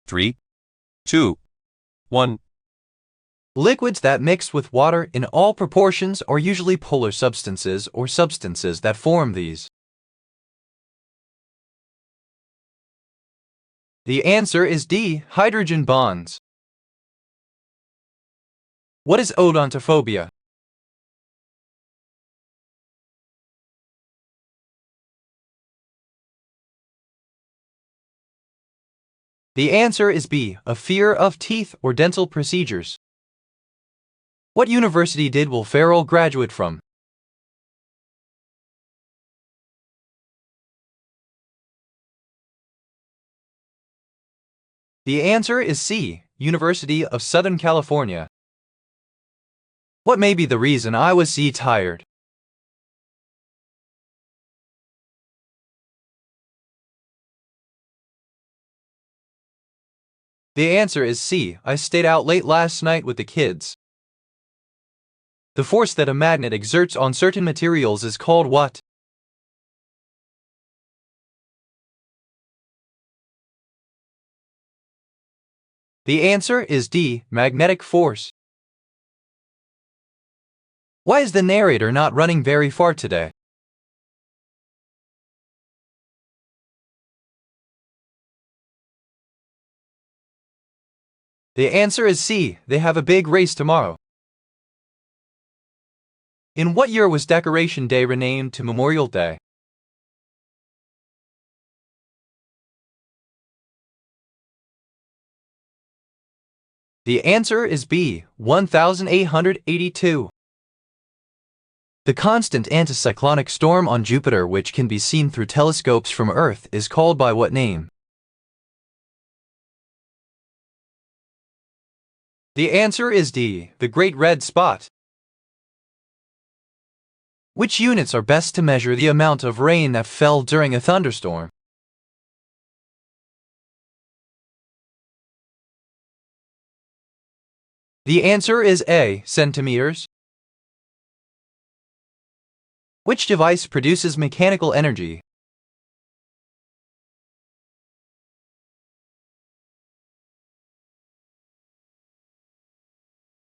3, 2, 1. Liquids that mix with water in all proportions are usually polar substances or substances that form these. The answer is D, hydrogen bonds. What is odontophobia? The answer is B, a fear of teeth or dental procedures. What university did Will Ferrell graduate from? The answer is C, University of Southern California. What may be the reason I was tired? The answer is C, I stayed out late last night with the kids. The force that a magnet exerts on certain materials is called what? The answer is D, magnetic force. Why is the narrator not running very far today? The answer is C, they have a big race tomorrow. In what year was Decoration Day renamed to Memorial Day? The answer is B, 1882. The constant anticyclonic storm on Jupiter, which can be seen through telescopes from Earth, is called by what name? The answer is D, the Great Red Spot. Which units are best to measure the amount of rain that fell during a thunderstorm? The answer is A, centimeters. Which device produces mechanical energy?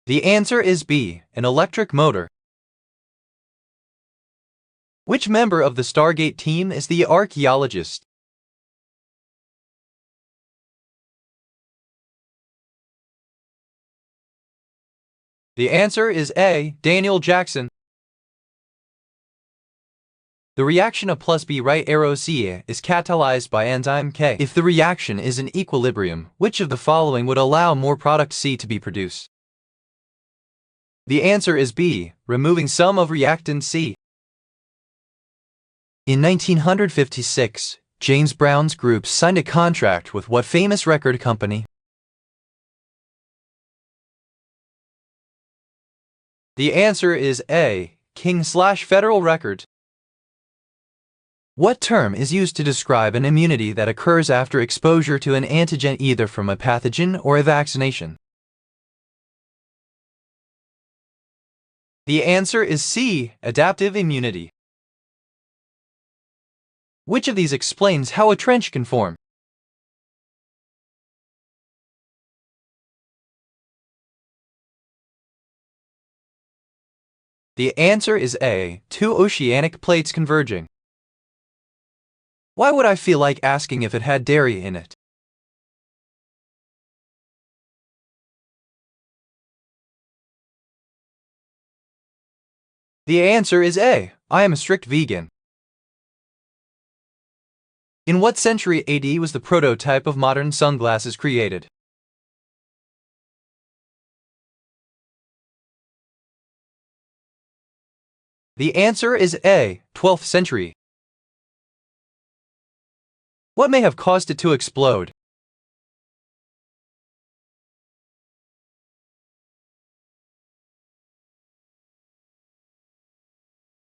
The answer is B, an electric motor. Which member of the Stargate team is the archaeologist? The answer is A, Daniel Jackson. The reaction of plus B right arrow C is catalyzed by enzyme K. If the reaction is in equilibrium, which of the following would allow more product C to be produced? The answer is B, removing some of reactant C. In 1956, James Brown's group signed a contract with what famous record company? The answer is A, King/Federal Records. What term is used to describe an immunity that occurs after exposure to an antigen either from a pathogen or a vaccination? The answer is C, adaptive immunity. Which of these explains how a trench can form? The answer is A, two oceanic plates converging. Why would I feel like asking if it had dairy in it? The answer is A, I am a strict vegan. In what century AD was the prototype of modern sunglasses created? The answer is A, 12th century. What may have caused it to explode?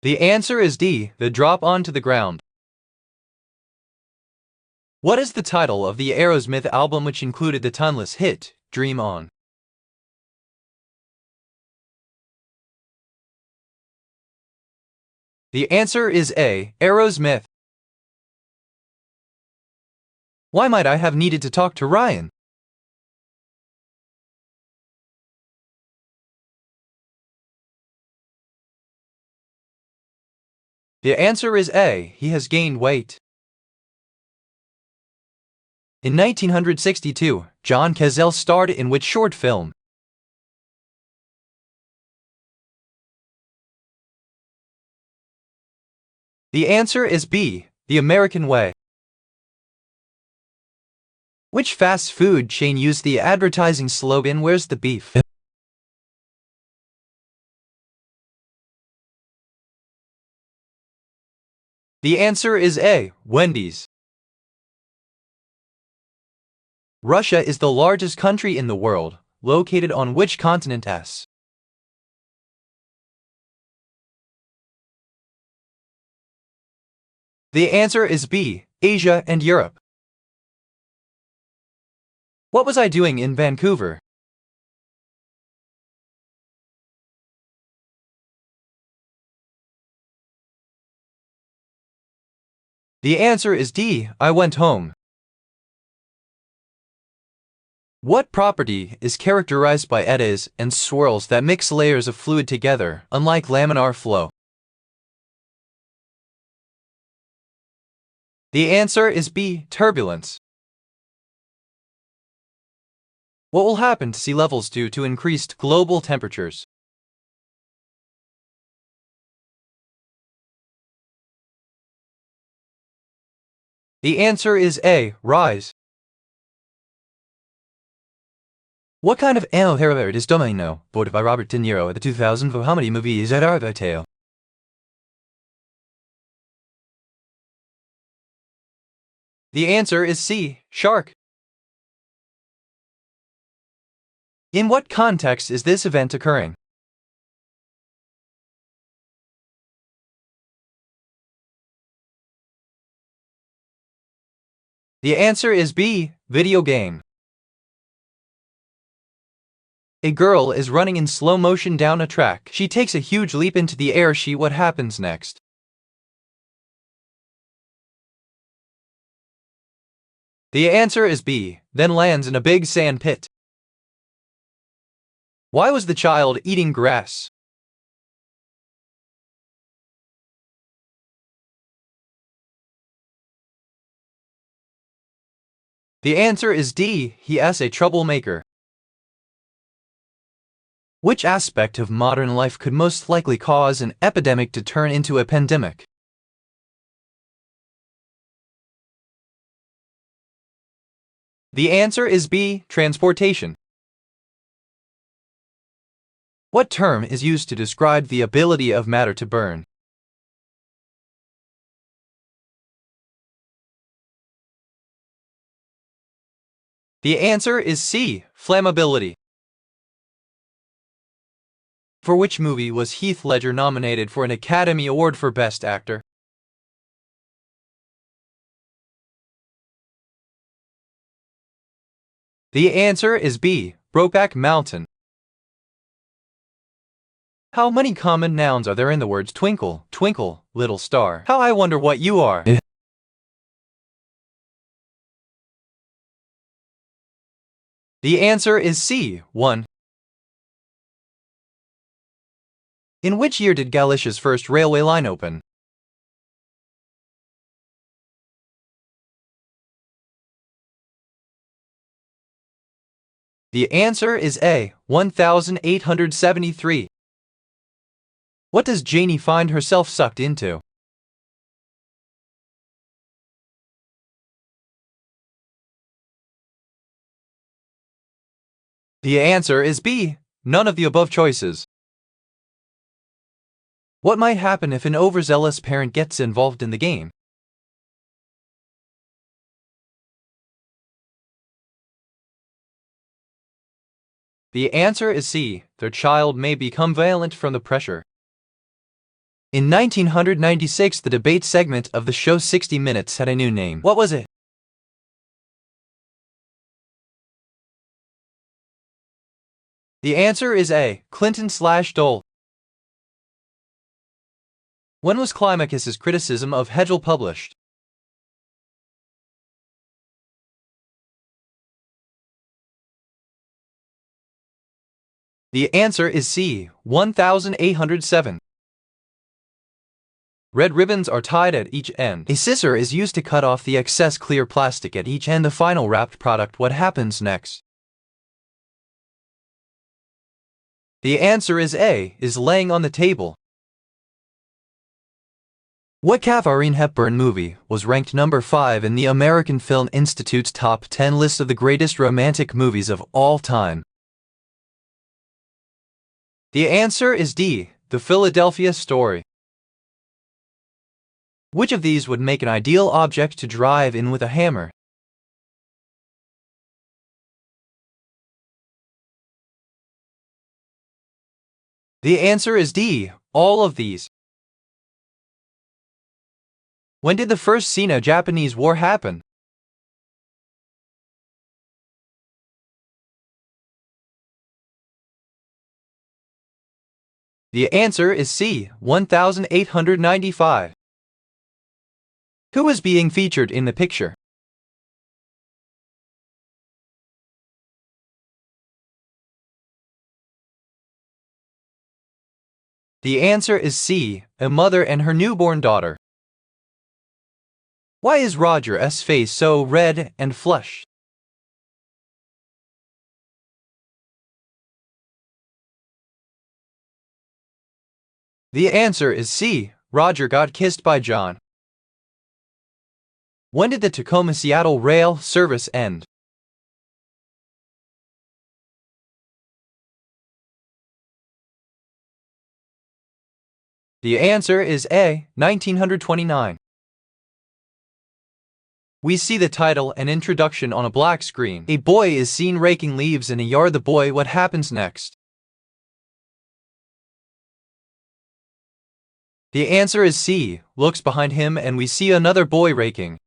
The answer is D, the drop onto the ground. What is the title of the Aerosmith album which included the timeless hit, Dream On? The answer is A, Aerosmith. Why might I have needed to talk to Ryan? The answer is A. He has gained weight. In 1962, John Cazale starred in which short film? The answer is B. The American Way. Which fast food chain used the advertising slogan, "Where's the beef?" The answer is A. Wendy's. Russia is the largest country in the world, located on which continent? S. The answer is B. Asia and Europe. What was I doing in Vancouver? The answer is D. I went home. What property is characterized by eddies and swirls that mix layers of fluid together, unlike laminar flow? The answer is B. Turbulence. What will happen to sea levels due to increased global temperatures? The answer is A. Rise. What kind of animal is Domino, voted by Robert De Niro at the 2004 comedy movie Gerard Tale? The answer is C. Shark. In what context is this event occurring? The answer is B. Video game. A girl is running in slow motion down a track. She takes a huge leap into the air. What happens next? The answer is B. Then lands in a big sand pit. Why was the child eating grass? The answer is D. He is a troublemaker. Which aspect of modern life could most likely cause an epidemic to turn into a pandemic? The answer is B. Transportation. What term is used to describe the ability of matter to burn? The answer is C. Flammability. For which movie was Heath Ledger nominated for an Academy Award for Best Actor? The answer is B. Brokeback Mountain. How many common nouns are there in the words twinkle, twinkle, little star? How I wonder what you are. The answer is C. 1. In which year did Galicia's first railway line open? The answer is A. 1873. What does Janie find herself sucked into? The answer is B. None of the above choices. What might happen if an overzealous parent gets involved in the game? The answer is C. Their child may become violent from the pressure. In 1996, the debate segment of the show 60 Minutes had a new name. What was it? The answer is A. Clinton/Dole. When was Climacus's criticism of Hegel published? The answer is C. 1807. Red ribbons are tied at each end. A scissor is used to cut off the excess clear plastic at each end. The final wrapped product. What happens next? The answer is A, is laying on the table. What Katharine Hepburn movie was ranked number 5 in the American Film Institute's top 10 list of the greatest romantic movies of all time? The answer is D, The Philadelphia Story. Which of these would make an ideal object to drive in with a hammer? The answer is D, all of these. When did the first Sino-Japanese War happen? The answer is C, 1895. Who is being featured in the picture? The answer is C, a mother and her newborn daughter. Why is Roger's face so red and flushed? The answer is C, Roger got kissed by John. When did the Tacoma-Seattle rail service end? The answer is A, 1929. We see the title and introduction on a black screen. A boy is seen raking leaves in a yard. The boy, what happens next? The answer is C, looks behind him and we see another boy raking.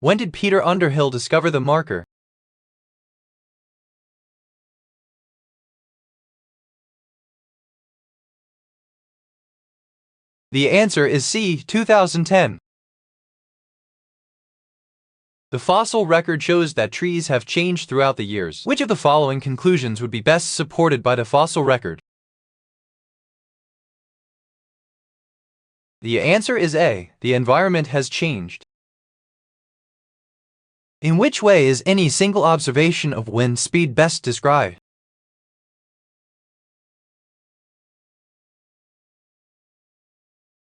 When did Peter Underhill discover the marker? The answer is C, 2010. The fossil record shows that trees have changed throughout the years. Which of the following conclusions would be best supported by the fossil record? The answer is A, the environment has changed. In which way is any single observation of wind speed best described?